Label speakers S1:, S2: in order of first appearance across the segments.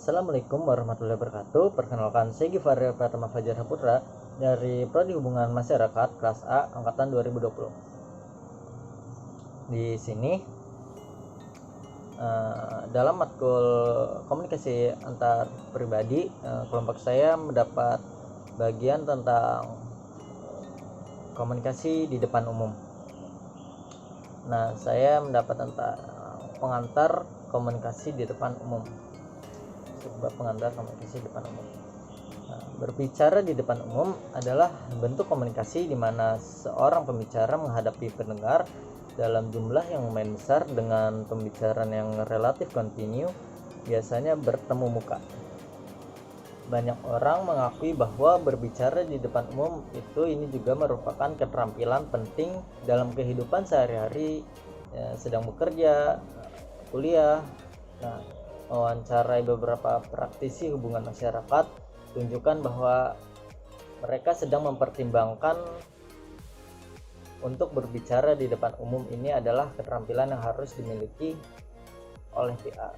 S1: Assalamualaikum warahmatullahi wabarakatuh. Perkenalkan, saya Givari Pratama Fajar Saputra dari Prodi Hubungan Masyarakat kelas A angkatan 2020. Di sini dalam matkul komunikasi antar pribadi, kelompok saya mendapat bagian tentang komunikasi di depan umum. Nah, saya mendapat tentang pengantar komunikasi di depan umum. Sebuah pengantar komunikasi di depan umum. Nah, berbicara di depan umum adalah bentuk komunikasi di mana seorang pembicara menghadapi pendengar dalam jumlah yang lumayan besar dengan pembicaraan yang relatif kontinu, biasanya bertemu muka. Banyak orang mengakui bahwa berbicara di depan umum ini juga merupakan keterampilan penting dalam kehidupan sehari-hari, sedang bekerja, kuliah. Nah, mewawancarai beberapa praktisi hubungan masyarakat tunjukkan bahwa mereka sedang mempertimbangkan untuk berbicara di depan umum ini adalah keterampilan yang harus dimiliki oleh PR.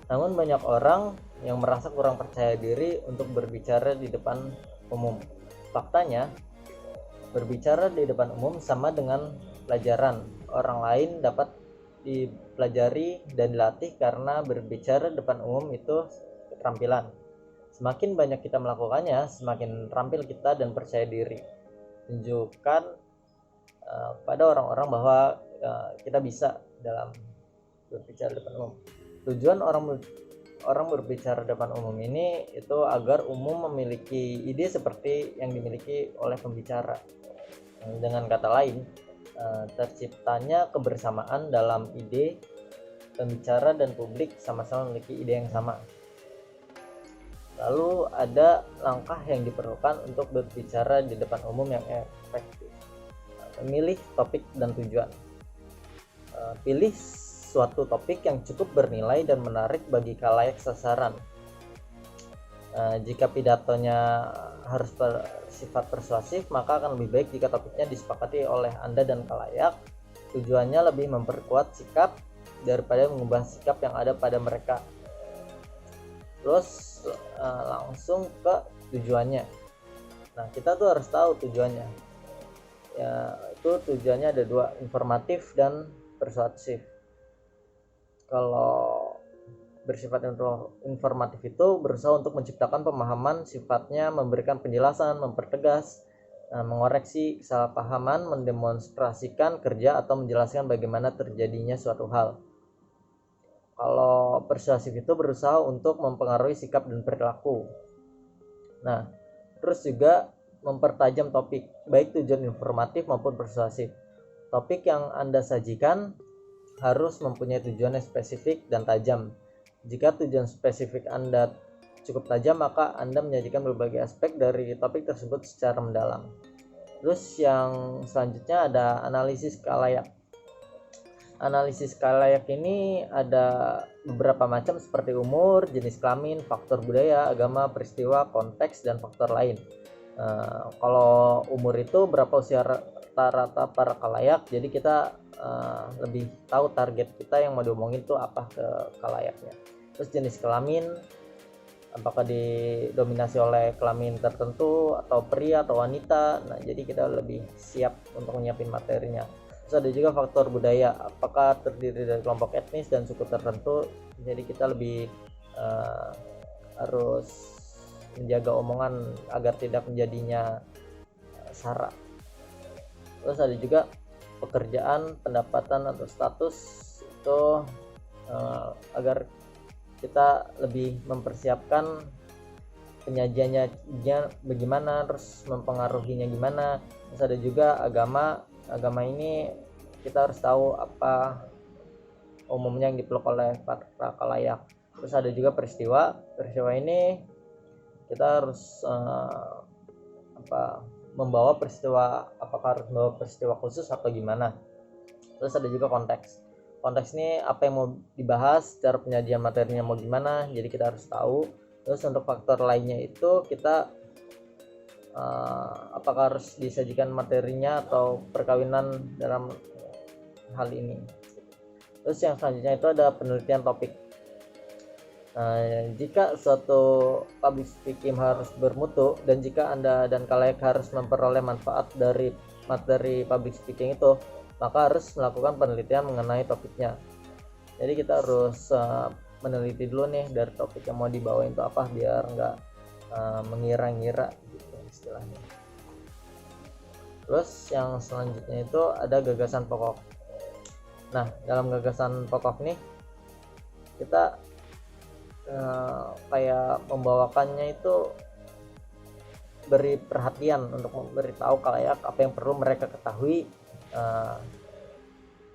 S1: Namun banyak orang yang merasa kurang percaya diri untuk berbicara di depan umum. Faktanya, berbicara di depan umum sama dengan pelajaran. Orang lain dapat dipelajari dan dilatih karena berbicara depan umum itu keterampilan. Semakin banyak kita melakukannya, semakin terampil kita dan percaya diri. Tunjukkan pada orang-orang bahwa kita bisa dalam berbicara depan umum. Tujuan orang berbicara depan umum ini itu agar umum memiliki ide seperti yang dimiliki oleh pembicara. Dengan kata lain, terciptanya kebersamaan dalam ide pembicara dan publik sama-sama memiliki ide yang sama. Lalu ada langkah yang diperlukan untuk berbicara di depan umum yang efektif. Memilih topik dan tujuan. Pilih suatu topik yang cukup bernilai dan menarik bagi khalayak sasaran. Jika pidatonya harus bersifat persuasif, maka akan lebih baik jika topiknya disepakati oleh Anda dan khalayak. Tujuannya lebih memperkuat sikap daripada mengubah sikap yang ada pada mereka. Terus langsung ke tujuannya. Nah, kita tuh harus tahu tujuannya. Ya, itu tujuannya ada dua, informatif dan persuasif. Kalau bersifat informatif itu berusaha untuk menciptakan pemahaman, sifatnya memberikan penjelasan, mempertegas, mengoreksi kesalahpahaman, mendemonstrasikan kerja atau menjelaskan bagaimana terjadinya suatu hal. Kalau persuasif itu berusaha untuk mempengaruhi sikap dan perilaku. Nah, terus juga mempertajam topik, baik tujuan informatif maupun persuasif. Topik yang Anda sajikan harus mempunyai tujuan yang spesifik dan tajam. Jika tujuan spesifik Anda cukup tajam, maka Anda menyajikan berbagai aspek dari topik tersebut secara mendalam. Terus yang selanjutnya ada analisis khalayak. Analisis khalayak ini ada beberapa macam seperti umur, jenis kelamin, faktor budaya, agama, peristiwa, konteks, dan faktor lain. Kalau umur itu berapa usia rata-rata para khalayak, jadi kita lebih tahu target kita yang mau diomongin itu apa ke khalayaknya. Terus jenis kelamin, apakah didominasi oleh kelamin tertentu atau pria atau wanita. Nah, jadi kita lebih siap untuk menyiapin materinya. Terus ada juga faktor budaya, apakah terdiri dari kelompok etnis dan suku tertentu. Jadi kita lebih harus menjaga omongan agar tidak menjadinya sara. Terus ada juga pekerjaan, pendapatan atau status itu agar kita lebih mempersiapkan penyajiannya bagaimana, terus mempengaruhinya gimana. Terus ada juga agama ini kita harus tahu apa umumnya yang dipeluk oleh para khalayak. Terus ada juga peristiwa ini kita harus membawa peristiwa, apakah harus membawa peristiwa khusus atau gimana. Terus ada juga konteks ini apa yang mau dibahas, cara penyajian materinya mau gimana, jadi kita harus tahu. Terus untuk faktor lainnya itu kita apakah harus disajikan materinya atau perkawinan dalam hal ini. Terus yang selanjutnya itu ada penelitian topik. Jika suatu public speaking harus bermutu dan jika Anda dan kalayak harus memperoleh manfaat dari materi public speaking itu, maka harus melakukan penelitian mengenai topiknya. Jadi kita harus meneliti dulu nih dari topik yang mau dibawain itu apa, biar nggak mengira-ngira gitu istilahnya. Terus yang selanjutnya itu ada gagasan pokok. Nah, dalam gagasan pokok nih kita kayak membawakannya itu beri perhatian untuk memberitahu kalayak apa yang perlu mereka ketahui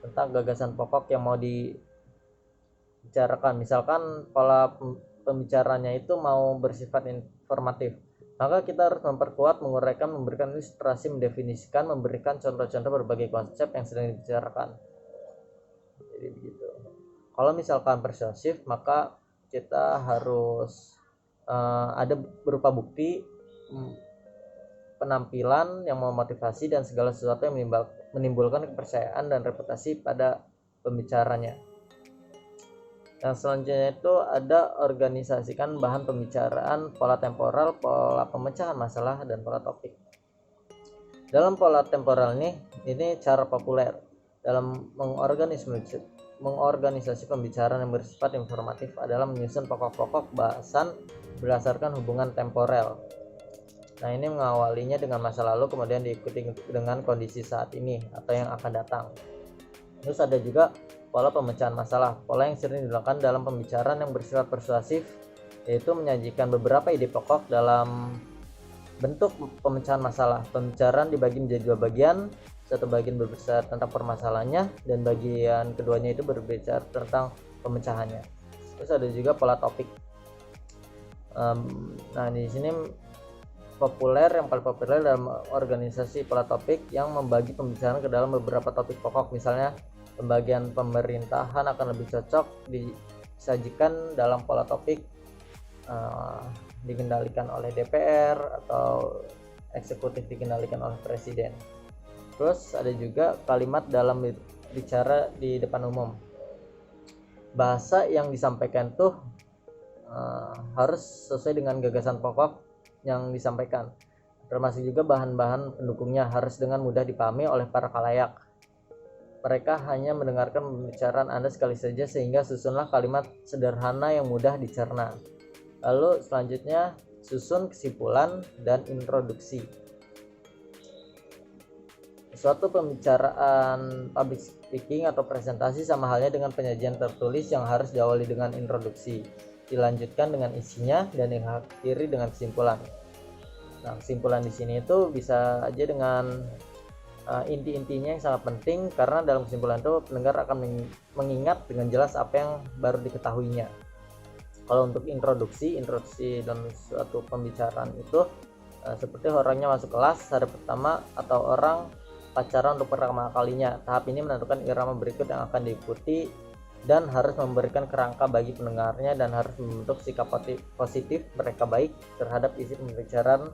S1: tentang gagasan pokok yang mau dibicarakan. Misalkan pola pembicaranya itu mau bersifat informatif, maka kita harus memperkuat, menguraikan, memberikan ilustrasi, mendefinisikan, memberikan contoh-contoh berbagai konsep yang sedang dibicarakan. Jadi begitu. Kalau misalkan persuasif, maka kita harus ada berupa bukti, penampilan yang memotivasi, dan segala sesuatu yang menimbulkan kepercayaan dan reputasi pada pembicaranya. Yang selanjutnya itu ada organisasikan bahan pembicaraan, pola temporal, pola pemecahan masalah, dan pola topik. Dalam pola temporal ini cara populer dalam mengorganisasi pembicaraan yang bersifat informatif adalah menyusun pokok-pokok bahasan berdasarkan hubungan temporal. Nah, ini mengawalinya dengan masa lalu, kemudian diikuti dengan kondisi saat ini atau yang akan datang. Terus ada juga pola pemecahan masalah, pola yang sering dilakukan dalam pembicaraan yang bersifat persuasif, yaitu menyajikan beberapa ide pokok dalam bentuk pemecahan masalah. Pembicaraan dibagi menjadi dua bagian, satu bagian berbicara tentang permasalahannya dan bagian keduanya itu berbicara tentang pemecahannya. Terus ada juga pola topik. Nah, di sini yang paling populer dalam organisasi pola topik yang membagi pembicaraan ke dalam beberapa topik pokok. Misalnya pembagian pemerintahan akan lebih cocok disajikan dalam pola topik dikendalikan oleh DPR atau eksekutif dikendalikan oleh presiden. Terus ada juga kalimat dalam bicara di depan umum. Bahasa yang disampaikan tuh harus sesuai dengan gagasan pokok yang disampaikan. Termasuk juga bahan-bahan pendukungnya harus dengan mudah dipahami oleh para khalayak. Mereka hanya mendengarkan pembicaraan Anda sekali saja, sehingga susunlah kalimat sederhana yang mudah dicerna. Lalu selanjutnya susun kesimpulan dan introduksi. Suatu pembicaraan public speaking atau presentasi sama halnya dengan penyajian tertulis yang harus diawali dengan introduksi, dilanjutkan dengan isinya, dan diakhiri dengan kesimpulan. Nah, kesimpulan di sini itu bisa aja dengan inti-intinya yang sangat penting, karena dalam kesimpulan itu pendengar akan mengingat dengan jelas apa yang baru diketahuinya. Kalau untuk introduksi dalam suatu pembicaraan itu seperti orangnya masuk kelas hari pertama atau orang pacaran untuk pertama kalinya. Tahap ini menentukan irama berikut yang akan diikuti dan harus memberikan kerangka bagi pendengarnya dan harus membentuk sikap positif mereka baik terhadap isi pembicaraan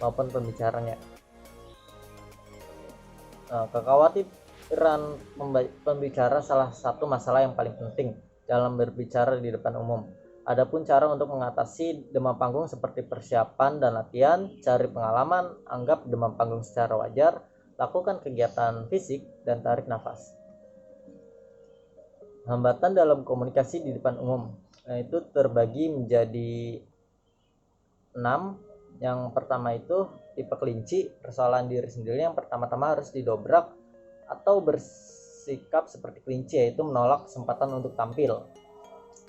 S1: maupun pembicaranya. Kekhawatiran pembicara salah satu masalah yang paling penting dalam berbicara di depan umum. Adapun cara untuk mengatasi demam panggung seperti persiapan dan latihan, cari pengalaman, anggap demam panggung secara wajar, lakukan kegiatan fisik, dan tarik nafas. Hambatan dalam komunikasi di depan umum, itu terbagi menjadi 6. Yang pertama itu tipe kelinci, persoalan diri sendiri yang pertama-tama harus didobrak atau bersikap seperti kelinci, yaitu menolak kesempatan untuk tampil.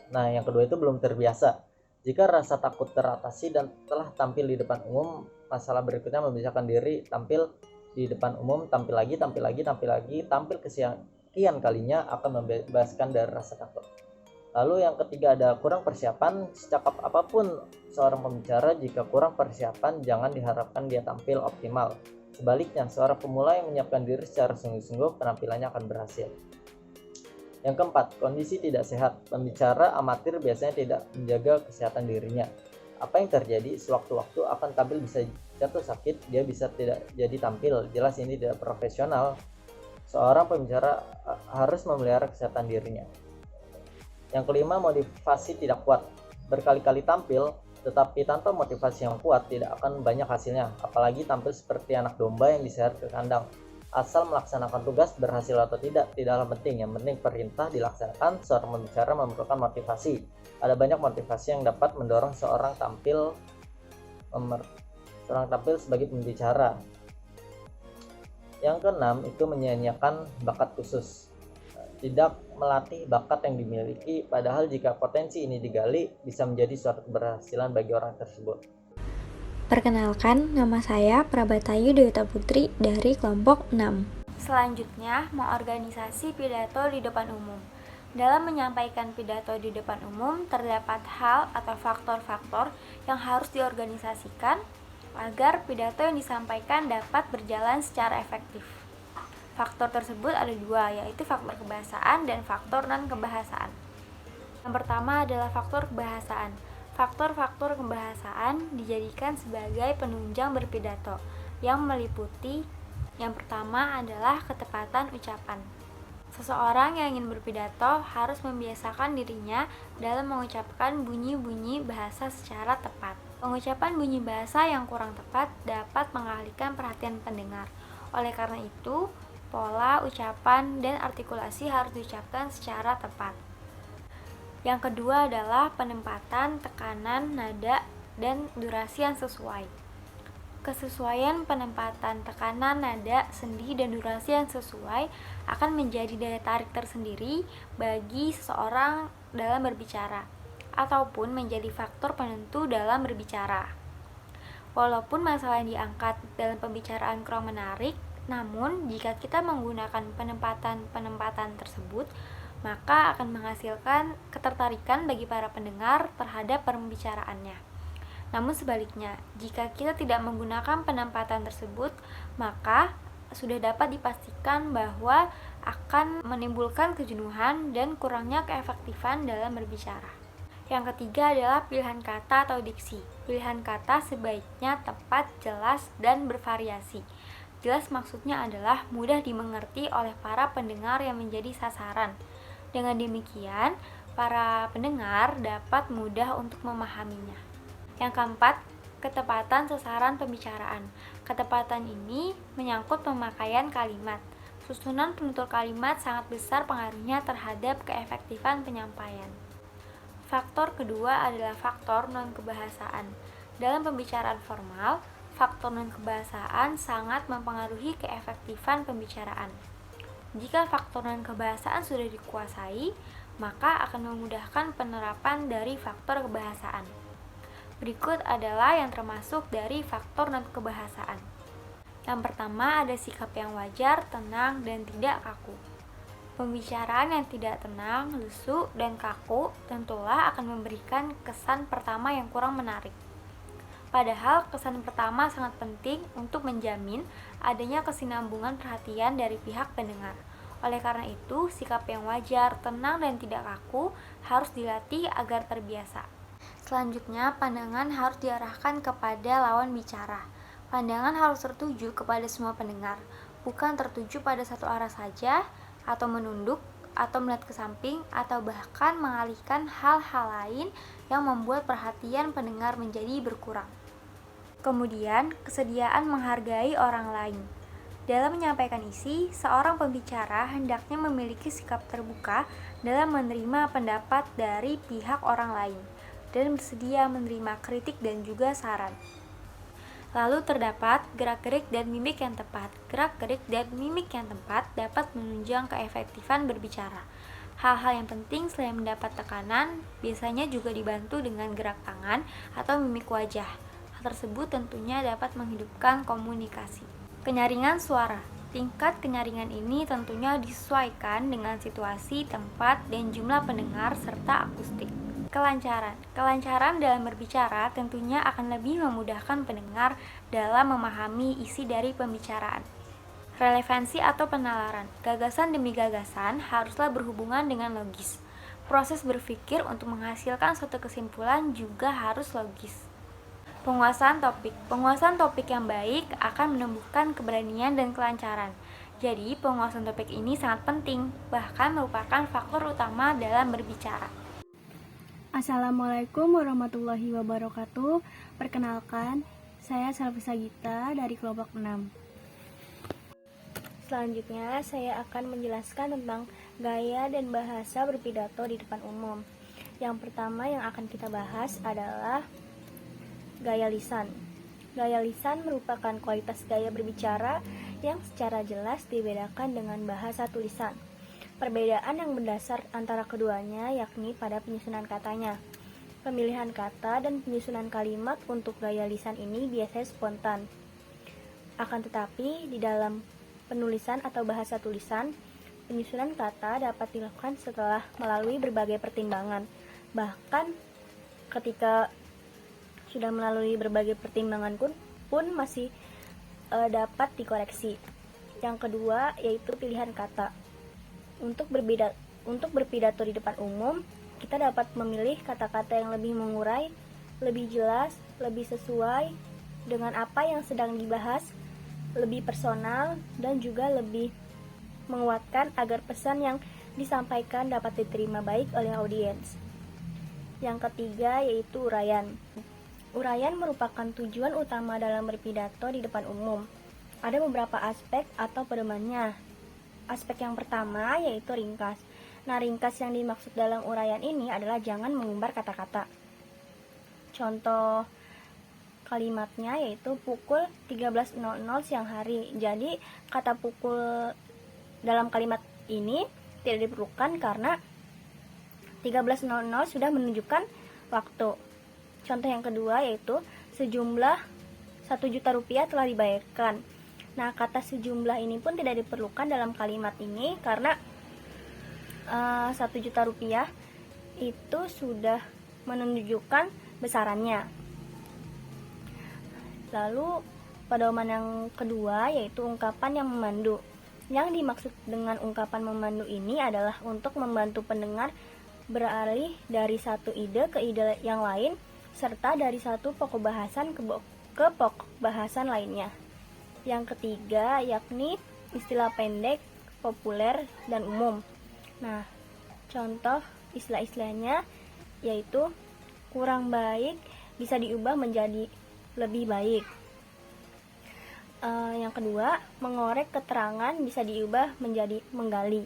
S1: Nah, yang kedua itu belum terbiasa. Jika rasa takut teratasi dan telah tampil di depan umum, masalah berikutnya membiasakan diri tampil di depan umum, tampil lagi, tampil kesekian kalinya akan membebaskan dari rasa takut. Lalu yang ketiga ada kurang persiapan. Secakap apapun seorang pembicara, jika kurang persiapan jangan diharapkan dia tampil optimal. Sebaliknya, seorang pemula yang menyiapkan diri secara sungguh-sungguh, penampilannya akan berhasil. Yang keempat, kondisi tidak sehat. Pembicara amatir biasanya tidak menjaga kesehatan dirinya. Apa yang terjadi? Sewaktu-waktu akan tampil bisa jatuh sakit, dia bisa tidak jadi tampil. Jelas ini tidak profesional. Seorang pembicara harus memelihara kesehatan dirinya. Yang kelima, motivasi tidak kuat. Berkali-kali tampil, tetapi tanpa motivasi yang kuat tidak akan banyak hasilnya, apalagi tampil seperti anak domba yang diseret ke kandang. Asal melaksanakan tugas berhasil atau tidaklah penting. Yang penting perintah dilaksanakan. Seorang pembicara memerlukan motivasi. Ada banyak motivasi yang dapat mendorong seorang tampil sebagai pembicara. Yang keenam itu menyanyiakan bakat khusus. Tidak melatih bakat yang dimiliki, padahal jika potensi ini digali bisa menjadi suatu keberhasilan bagi orang tersebut.
S2: Perkenalkan, nama saya Prabatayu Dewita Putri dari kelompok 6.
S3: Selanjutnya, mengorganisasi pidato di depan umum. Dalam menyampaikan pidato di depan umum, terdapat hal atau faktor-faktor yang harus diorganisasikan agar pidato yang disampaikan dapat berjalan secara efektif. Faktor tersebut ada dua, yaitu faktor kebahasaan dan faktor non-kebahasaan. Yang pertama adalah faktor kebahasaan. Faktor-faktor kebahasaan dijadikan sebagai penunjang berpidato yang meliputi yang pertama adalah ketepatan ucapan. Seseorang yang ingin berpidato harus membiasakan dirinya dalam mengucapkan bunyi-bunyi bahasa secara tepat. Pengucapan bunyi bahasa yang kurang tepat dapat mengalihkan perhatian pendengar. Oleh karena itu, pola ucapan dan artikulasi harus diucapkan secara tepat. Yang kedua adalah penempatan, tekanan, nada, dan durasi yang sesuai. Kesesuaian penempatan tekanan, nada, sendi, dan durasi yang sesuai akan menjadi daya tarik tersendiri bagi seseorang dalam berbicara, ataupun menjadi faktor penentu dalam berbicara. Walaupun masalah yang diangkat dalam pembicaraan kurang menarik, namun jika kita menggunakan penempatan tersebut, maka akan menghasilkan ketertarikan bagi para pendengar terhadap pembicaraannya. Namun sebaliknya, jika kita tidak menggunakan penempatan tersebut, maka sudah dapat dipastikan bahwa akan menimbulkan kejenuhan dan kurangnya keefektifan dalam berbicara. Yang ketiga adalah pilihan kata atau diksi. Pilihan kata sebaiknya tepat, jelas, dan bervariasi. Jelas maksudnya adalah mudah dimengerti oleh para pendengar yang menjadi sasaran. Dengan demikian, para pendengar dapat mudah untuk memahaminya. Yang keempat, ketepatan sasaran pembicaraan. Ketepatan ini menyangkut pemakaian kalimat. Susunan penutur kalimat sangat besar pengaruhnya terhadap keefektifan penyampaian. Faktor kedua adalah faktor non-kebahasaan. Dalam pembicaraan formal, faktor non-kebahasaan sangat mempengaruhi keefektifan pembicaraan. Jika faktor non-kebahasaan sudah dikuasai, maka akan memudahkan penerapan dari faktor kebahasaan. Berikut adalah yang termasuk dari faktor non-kebahasaan. Yang pertama ada sikap yang wajar, tenang, dan tidak kaku. Pembicaraan yang tidak tenang, lesu, dan kaku tentulah akan memberikan kesan pertama yang kurang menarik. Padahal kesan pertama sangat penting untuk menjamin adanya kesinambungan perhatian dari pihak pendengar. Oleh karena itu, sikap yang wajar, tenang, dan tidak kaku harus dilatih agar terbiasa. Selanjutnya, pandangan harus diarahkan kepada lawan bicara. Pandangan harus tertuju kepada semua pendengar, bukan tertuju pada satu arah saja, atau menunduk, atau melihat ke samping, atau bahkan mengalihkan hal-hal lain yang membuat perhatian pendengar menjadi berkurang. Kemudian, kesediaan menghargai orang lain. Dalam menyampaikan isi, seorang pembicara hendaknya memiliki sikap terbuka dalam menerima pendapat dari pihak orang lain dan bersedia menerima kritik dan juga saran. Lalu terdapat gerak-gerik dan mimik yang tepat. Gerak-gerik dan mimik yang tepat dapat menunjang keefektifan berbicara. Hal-hal yang penting selain mendapat tekanan, biasanya juga dibantu dengan gerak tangan atau mimik wajah. Hal tersebut tentunya dapat menghidupkan komunikasi. Kenyaringan suara. Tingkat kenyaringan ini tentunya disesuaikan dengan situasi, tempat, dan jumlah pendengar serta akustik. Kelancaran dalam berbicara tentunya akan lebih memudahkan pendengar dalam memahami isi dari pembicaraan. Relevansi atau penalaran. Gagasan demi gagasan haruslah berhubungan dengan logis. Proses berpikir untuk menghasilkan suatu kesimpulan juga harus logis. Penguasaan topik. Penguasaan topik yang baik akan menumbuhkan keberanian dan kelancaran. Jadi, penguasaan topik ini sangat penting, bahkan merupakan faktor utama dalam berbicara.
S4: Assalamualaikum warahmatullahi wabarakatuh. Perkenalkan, saya Salvi Sagita dari kelompok 6.
S3: Selanjutnya, saya akan menjelaskan tentang gaya dan bahasa berpidato di depan umum. Yang pertama yang akan kita bahas adalah gaya lisan. Gaya lisan merupakan kualitas gaya berbicara yang secara jelas dibedakan dengan bahasa tulisan. Perbedaan yang mendasar antara keduanya yakni pada penyusunan katanya. Pemilihan kata dan penyusunan kalimat untuk gaya lisan ini biasanya spontan. Akan tetapi, di dalam penulisan atau bahasa tulisan, penyusunan kata dapat dilakukan setelah melalui berbagai pertimbangan. Bahkan ketika sudah melalui berbagai pertimbangan pun masih dapat dikoreksi. Yang kedua yaitu pilihan kata. Untuk berpidato di depan umum, kita dapat memilih kata-kata yang lebih mengurai, lebih jelas, lebih sesuai dengan apa yang sedang dibahas, lebih personal, dan juga lebih menguatkan agar pesan yang disampaikan dapat diterima baik oleh audiens. Yang ketiga yaitu uraian. Uraian merupakan tujuan utama dalam berpidato di depan umum. Ada beberapa aspek atau pedomannya. Aspek yang pertama yaitu ringkas. Nah, ringkas yang dimaksud dalam uraian ini adalah jangan mengumbar kata-kata. Contoh kalimatnya yaitu pukul 13.00 siang hari. Jadi kata pukul dalam kalimat ini tidak diperlukan karena 13.00 sudah menunjukkan waktu. Contoh yang kedua yaitu sejumlah 1 juta rupiah telah dibayarkan. Nah, kata sejumlah ini pun tidak diperlukan dalam kalimat ini karena 1 juta rupiah itu sudah menunjukkan besarannya. Lalu pedoman yang kedua yaitu ungkapan yang memandu. Yang dimaksud dengan ungkapan memandu ini adalah untuk membantu pendengar beralih dari satu ide ke ide yang lain serta dari satu pokok bahasan ke pokok bahasan lainnya. Yang ketiga yakni istilah pendek, populer, dan umum. Nah, contoh istilah-istilahnya yaitu kurang baik bisa diubah menjadi lebih baik. Yang kedua, mengorek keterangan bisa diubah menjadi menggali.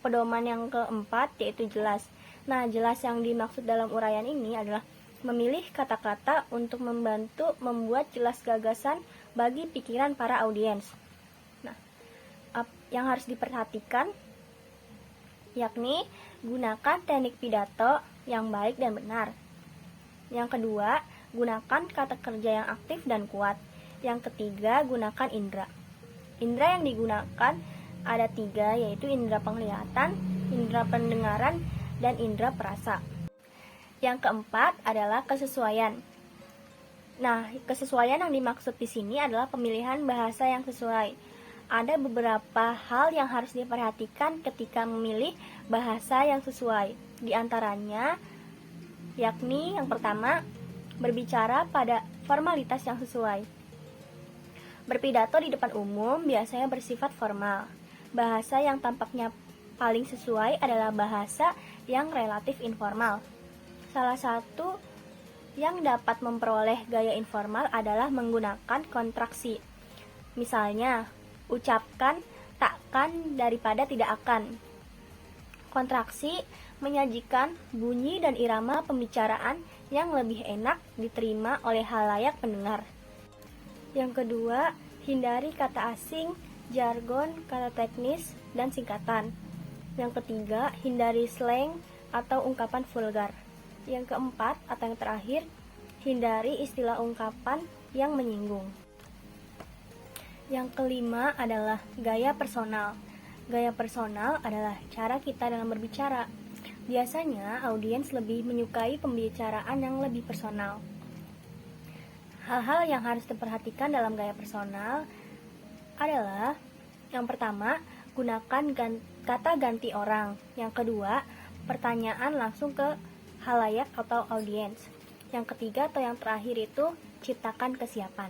S3: Pedoman yang keempat yaitu jelas. Nah, jelas yang dimaksud dalam uraian ini adalah memilih kata-kata untuk membantu membuat jelas gagasan bagi pikiran para audiens. Nah, yang harus diperhatikan yakni gunakan teknik pidato yang baik dan benar. Yang kedua, gunakan kata kerja yang aktif dan kuat. Yang ketiga, gunakan indera. Indera yang digunakan ada 3, yaitu indera penglihatan, indera pendengaran, dan indera perasa. Yang keempat adalah kesesuaian. Nah, kesesuaian yang dimaksud di sini adalah pemilihan bahasa yang sesuai. Ada beberapa hal yang harus diperhatikan ketika memilih bahasa yang sesuai. Di antaranya, yakni yang pertama, berbicara pada formalitas yang sesuai. Berpidato di depan umum biasanya bersifat formal. Bahasa yang tampaknya paling sesuai adalah bahasa yang relatif informal. Salah satu yang dapat memperoleh gaya informal adalah menggunakan kontraksi. Misalnya, ucapkan takkan daripada tidak akan. Kontraksi menyajikan bunyi dan irama pembicaraan yang lebih enak diterima oleh halayak pendengar. Yang kedua, hindari kata asing, jargon, kata teknis, dan singkatan. Yang ketiga, hindari slang atau ungkapan vulgar. Yang keempat atau yang terakhir, hindari istilah ungkapan yang menyinggung. Yang kelima adalah gaya personal. Gaya personal adalah cara kita dalam berbicara. Biasanya audiens lebih menyukai pembicaraan yang lebih personal. Hal-hal yang harus diperhatikan dalam gaya personal adalah yang pertama, gunakan kata ganti orang. Yang kedua, pertanyaan langsung ke halayak atau audiens. Yang ketiga atau yang terakhir itu ciptakan kesiapan.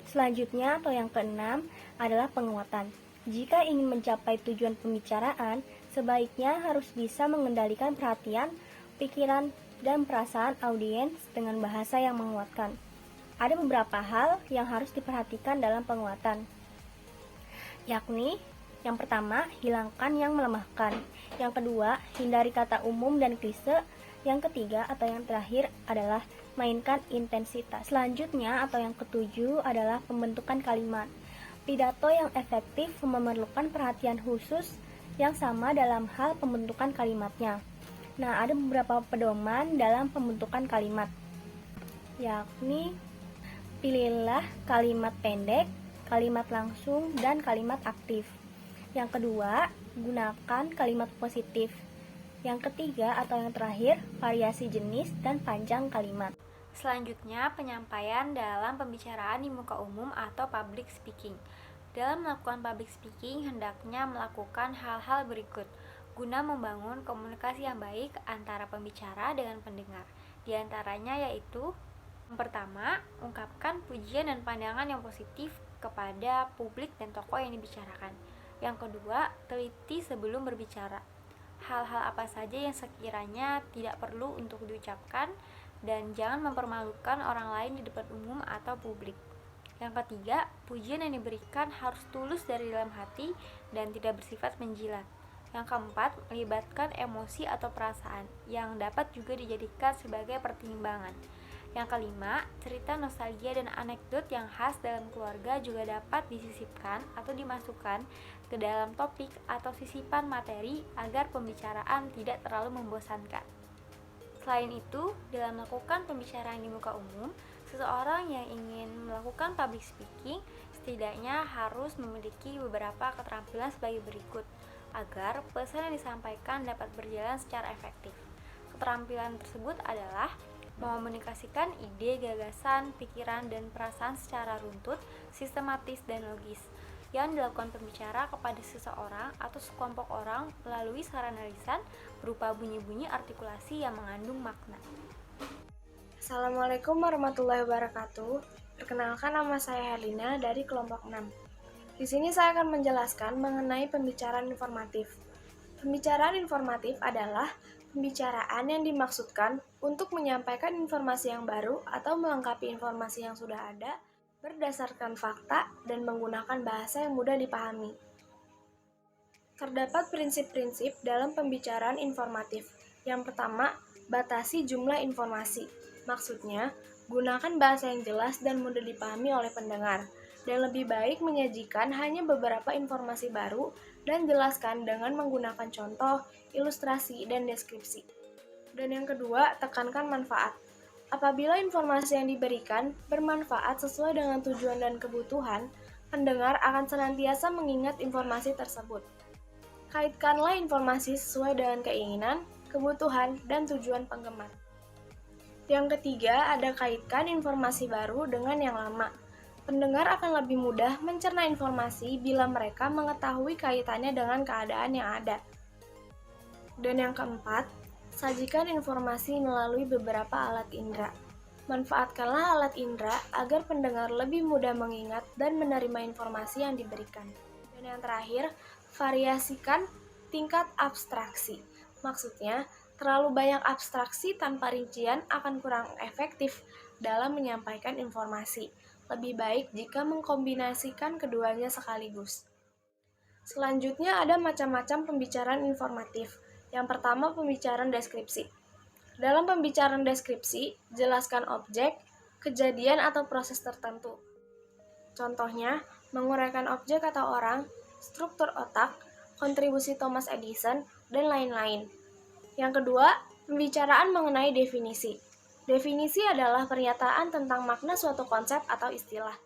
S3: Selanjutnya atau yang keenam adalah penguatan. Jika ingin mencapai tujuan pembicaraan, sebaiknya harus bisa mengendalikan perhatian, pikiran,
S4: dan perasaan audiens dengan bahasa yang menguatkan. Ada beberapa hal yang harus diperhatikan dalam penguatan, yakni yang pertama, hilangkan yang melemahkan. Yang kedua, hindari kata umum dan klise. Yang ketiga atau yang terakhir adalah mainkan intensitas. Selanjutnya atau yang ketujuh adalah pembentukan kalimat. Pidato yang efektif memerlukan perhatian khusus yang sama dalam hal pembentukan kalimatnya. Nah, ada beberapa pedoman dalam pembentukan kalimat, yakni pilihlah kalimat pendek, kalimat langsung, dan kalimat aktif. Yang kedua, gunakan kalimat positif. Yang ketiga atau yang terakhir, variasi jenis dan panjang kalimat.
S3: Selanjutnya, penyampaian dalam pembicaraan di muka umum atau public speaking. Dalam melakukan public speaking, hendaknya melakukan hal-hal berikut guna membangun komunikasi yang baik antara pembicara dengan pendengar. Di antaranya yaitu, yang pertama, ungkapkan pujian dan pandangan yang positif kepada publik dan tokoh yang dibicarakan. Yang kedua, teliti sebelum berbicara. Hal-hal apa saja yang sekiranya tidak perlu untuk diucapkan dan jangan mempermalukan orang lain di depan umum atau publik. Yang ketiga, pujian yang diberikan harus tulus dari dalam hati dan tidak bersifat menjilat. Yang keempat, melibatkan emosi atau perasaan yang dapat juga dijadikan sebagai pertimbangan. Yang kelima, cerita nostalgia dan anekdot yang khas dalam keluarga juga dapat disisipkan atau dimasukkan ke dalam topik atau sisipan materi agar pembicaraan tidak terlalu membosankan. Selain itu, dalam melakukan pembicaraan di muka umum, seseorang yang ingin melakukan public speaking setidaknya harus memiliki beberapa keterampilan sebagai berikut agar pesan yang disampaikan dapat berjalan secara efektif. Keterampilan tersebut adalah mengomunikasikan ide, gagasan, pikiran, dan perasaan secara runtut, sistematis, dan logis yang dilakukan pembicara kepada seseorang atau sekelompok orang melalui sarana lisan berupa bunyi-bunyi artikulasi yang mengandung makna.
S5: Assalamualaikum warahmatullahi wabarakatuh. Perkenalkan, nama saya Herlina dari kelompok 6. Di sini saya akan menjelaskan mengenai pembicaraan informatif. Pembicaraan informatif adalah pembicaraan yang dimaksudkan untuk menyampaikan informasi yang baru atau melengkapi informasi yang sudah ada berdasarkan fakta dan menggunakan bahasa yang mudah dipahami. Terdapat prinsip-prinsip dalam pembicaraan informatif. Yang pertama, batasi jumlah informasi. Maksudnya, gunakan bahasa yang jelas dan mudah dipahami oleh pendengar, dan lebih baik menyajikan hanya beberapa informasi baru dan jelaskan dengan menggunakan contoh, ilustrasi, dan deskripsi. Dan yang kedua, tekankan manfaat. Apabila informasi yang diberikan bermanfaat sesuai dengan tujuan dan kebutuhan, pendengar akan senantiasa mengingat informasi tersebut. Kaitkanlah informasi sesuai dengan keinginan, kebutuhan, dan tujuan penggemar. Yang ketiga, ada kaitkan informasi baru dengan yang lama. Pendengar akan lebih mudah mencerna informasi bila mereka mengetahui kaitannya dengan keadaan yang ada. Dan yang keempat, sajikan informasi melalui beberapa alat indera. Manfaatkanlah alat indera agar pendengar lebih mudah mengingat dan menerima informasi yang diberikan. Dan yang terakhir, variasikan tingkat abstraksi. Maksudnya, terlalu banyak abstraksi tanpa rincian akan kurang efektif dalam menyampaikan informasi. Lebih baik jika mengkombinasikan keduanya sekaligus. Selanjutnya ada macam-macam pembicaraan informatif. Yang pertama, pembicaraan deskripsi. Dalam pembicaraan deskripsi, jelaskan objek, kejadian atau proses tertentu. Contohnya, menguraikan objek atau orang, struktur otak, kontribusi Thomas Edison, dan lain-lain. Yang kedua, pembicaraan mengenai definisi. Definisi adalah pernyataan tentang makna suatu konsep atau istilah.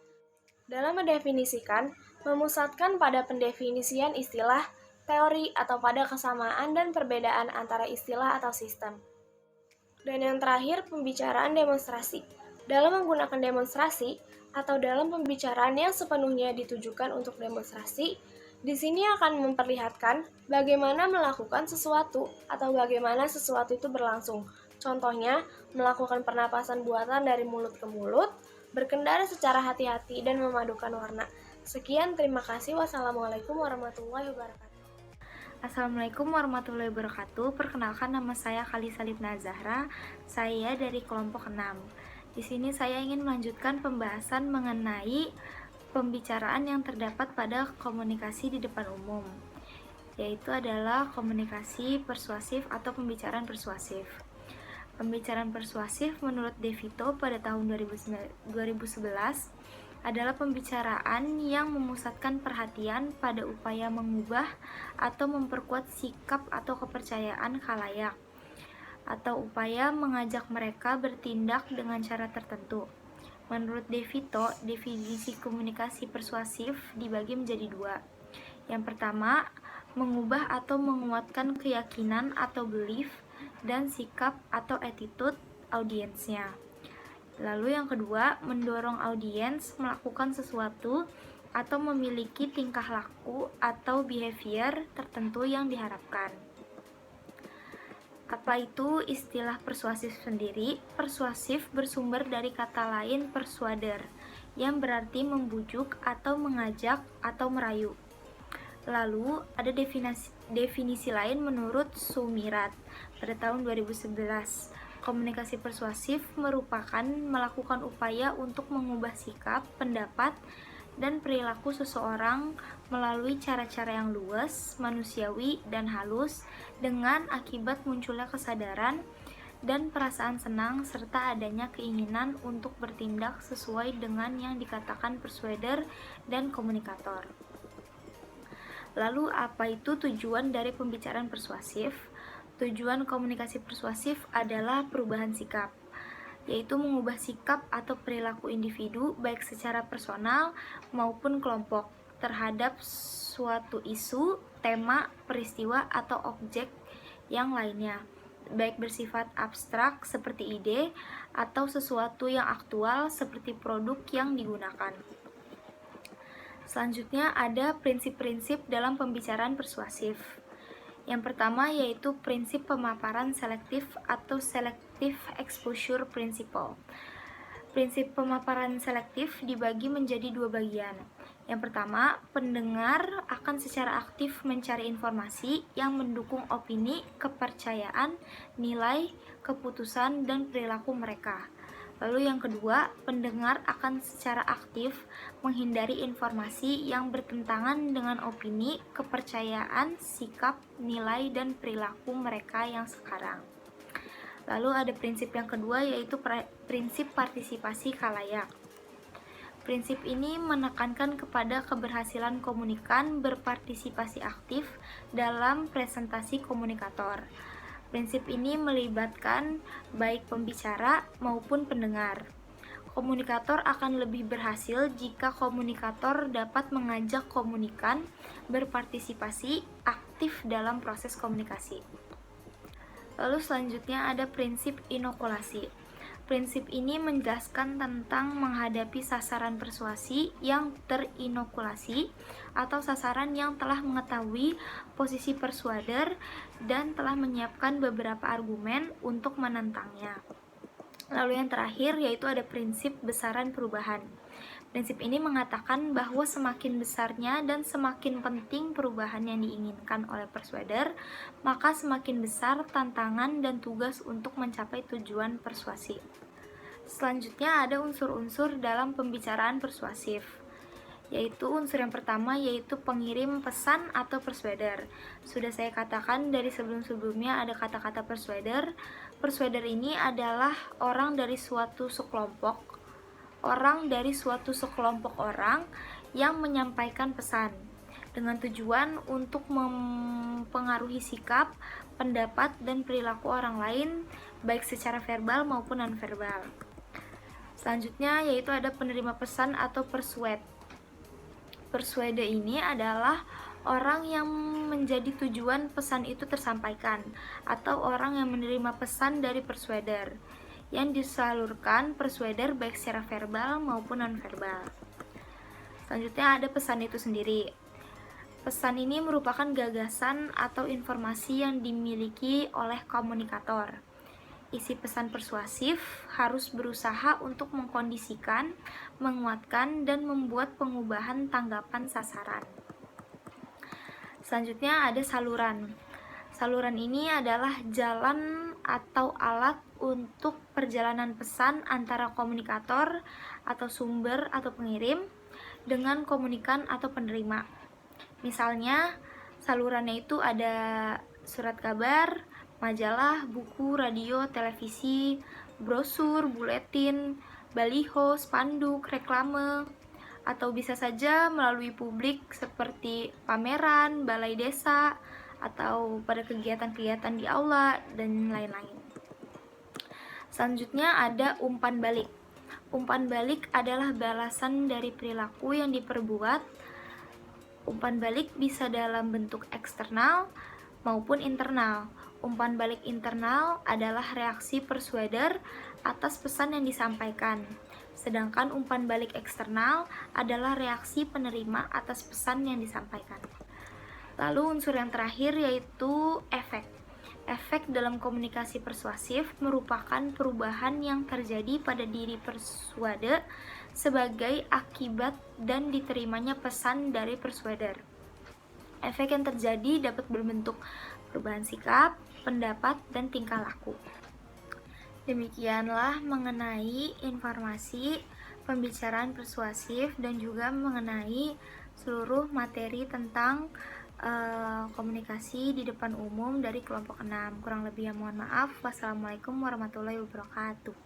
S5: Dalam mendefinisikan, memusatkan pada pendefinisian istilah, teori, atau pada kesamaan dan perbedaan antara istilah atau sistem. Dan yang terakhir, pembicaraan demonstrasi. Dalam menggunakan demonstrasi, atau dalam pembicaraan yang sepenuhnya ditujukan untuk demonstrasi, di sini akan memperlihatkan bagaimana melakukan sesuatu atau bagaimana sesuatu itu berlangsung. Contohnya, melakukan pernapasan buatan dari mulut ke mulut, berkendara secara hati-hati, dan memadukan warna. Sekian, terima kasih. Wassalamualaikum warahmatullahi wabarakatuh.
S3: Assalamualaikum warahmatullahi wabarakatuh. Perkenalkan, nama saya Khalisa Libna Zahra. Saya dari kelompok 6. Di sini saya ingin melanjutkan pembahasan mengenai pembicaraan yang terdapat pada komunikasi di depan umum, yaitu adalah komunikasi persuasif atau pembicaraan persuasif. Pembicaraan persuasif menurut De Vito pada tahun 2011 adalah pembicaraan yang memusatkan perhatian pada upaya mengubah atau memperkuat sikap atau kepercayaan khalayak, atau upaya mengajak mereka bertindak dengan cara tertentu. Menurut De Vito, definisi komunikasi persuasif dibagi menjadi dua. Yang pertama, mengubah atau menguatkan keyakinan atau belief dan sikap atau attitude audiensnya. Lalu yang kedua, mendorong audiens melakukan sesuatu atau memiliki tingkah laku atau behavior tertentu yang diharapkan. Apa itu istilah persuasif sendiri? Persuasif bersumber dari kata lain persuader, yang berarti membujuk atau mengajak atau merayu. Lalu ada definisi lain menurut Sumirat pada tahun 2011. Komunikasi persuasif merupakan melakukan upaya untuk mengubah sikap, pendapat, dan perilaku seseorang melalui cara-cara yang luas, manusiawi, dan halus dengan akibat munculnya kesadaran dan perasaan senang serta adanya keinginan untuk bertindak sesuai dengan yang dikatakan persuader dan komunikator. Lalu apa itu tujuan dari pembicaraan persuasif? Tujuan komunikasi persuasif adalah perubahan sikap, yaitu mengubah sikap atau perilaku individu baik secara personal maupun kelompok terhadap suatu isu, tema, peristiwa, atau objek yang lainnya, baik bersifat abstrak seperti ide atau sesuatu yang aktual seperti produk yang digunakan. Selanjutnya ada prinsip-prinsip dalam pembicaraan persuasif. Yang pertama yaitu prinsip pemaparan selektif atau selective exposure principle. Prinsip pemaparan selektif dibagi menjadi dua bagian. Yang pertama, pendengar akan secara aktif mencari informasi yang mendukung opini, kepercayaan, nilai, keputusan, dan perilaku mereka. Lalu yang kedua, pendengar akan secara aktif menghindari informasi yang bertentangan dengan opini, kepercayaan, sikap, nilai, dan perilaku mereka yang sekarang. Lalu ada prinsip yang kedua yaitu prinsip partisipasi khalayak. Prinsip ini menekankan kepada keberhasilan komunikan berpartisipasi aktif dalam presentasi komunikator. Prinsip ini melibatkan baik pembicara maupun pendengar. Komunikator akan lebih berhasil jika komunikator dapat mengajak komunikan berpartisipasi aktif dalam proses komunikasi. Lalu selanjutnya ada prinsip inokulasi. Prinsip ini menjelaskan tentang menghadapi sasaran persuasi yang terinokulasi atau sasaran yang telah mengetahui posisi persuader dan telah menyiapkan beberapa argumen untuk menentangnya. Lalu yang terakhir yaitu ada prinsip besaran perubahan. Prinsip ini mengatakan bahwa semakin besarnya dan semakin penting perubahan yang diinginkan oleh persuader, maka semakin besar tantangan dan tugas untuk mencapai tujuan persuasi. Selanjutnya ada unsur-unsur dalam pembicaraan persuasif, yaitu unsur yang pertama yaitu pengirim pesan atau persuader. Sudah saya katakan dari sebelum-sebelumnya ada kata-kata persuader. Persuader ini adalah orang dari suatu sekelompok orang yang menyampaikan pesan dengan tujuan untuk mempengaruhi sikap, pendapat, dan perilaku orang lain baik secara verbal maupun nonverbal. Selanjutnya yaitu ada penerima pesan atau persuade. Persuade ini adalah orang yang menjadi tujuan pesan itu tersampaikan atau orang yang menerima pesan dari persuader yang disalurkan persuader baik secara verbal maupun nonverbal. Selanjutnya ada pesan itu sendiri. Pesan ini merupakan gagasan atau informasi yang dimiliki oleh komunikator. Isi pesan persuasif harus berusaha untuk mengkondisikan, menguatkan, dan membuat pengubahan tanggapan sasaran. Selanjutnya ada saluran. Saluran ini adalah jalan atau alat untuk perjalanan pesan antara komunikator atau sumber atau pengirim dengan komunikan atau penerima. Misalnya, salurannya itu ada surat kabar, majalah, buku, radio, televisi, brosur, buletin, baliho, spanduk, reklame, atau bisa saja melalui publik seperti pameran, balai desa, atau pada kegiatan-kegiatan di aula, dan lain-lain. Selanjutnya ada umpan balik. Umpan balik adalah balasan dari perilaku yang diperbuat. Umpan balik bisa dalam bentuk eksternal maupun internal. Umpan balik internal adalah reaksi persuader atas pesan yang disampaikan. Sedangkan umpan balik eksternal adalah reaksi penerima atas pesan yang disampaikan. Lalu unsur yang terakhir yaitu efek. Efek dalam komunikasi persuasif merupakan perubahan yang terjadi pada diri persuader sebagai akibat dan diterimanya pesan dari persuader. Efek yang terjadi dapat berbentuk perubahan sikap, pendapat, dan tingkah laku. Demikianlah mengenai informasi pembicaraan persuasif dan juga mengenai seluruh materi tentang komunikasi di depan umum dari kelompok 6. Kurang lebihnya mohon maaf. Wassalamualaikum warahmatullahi wabarakatuh.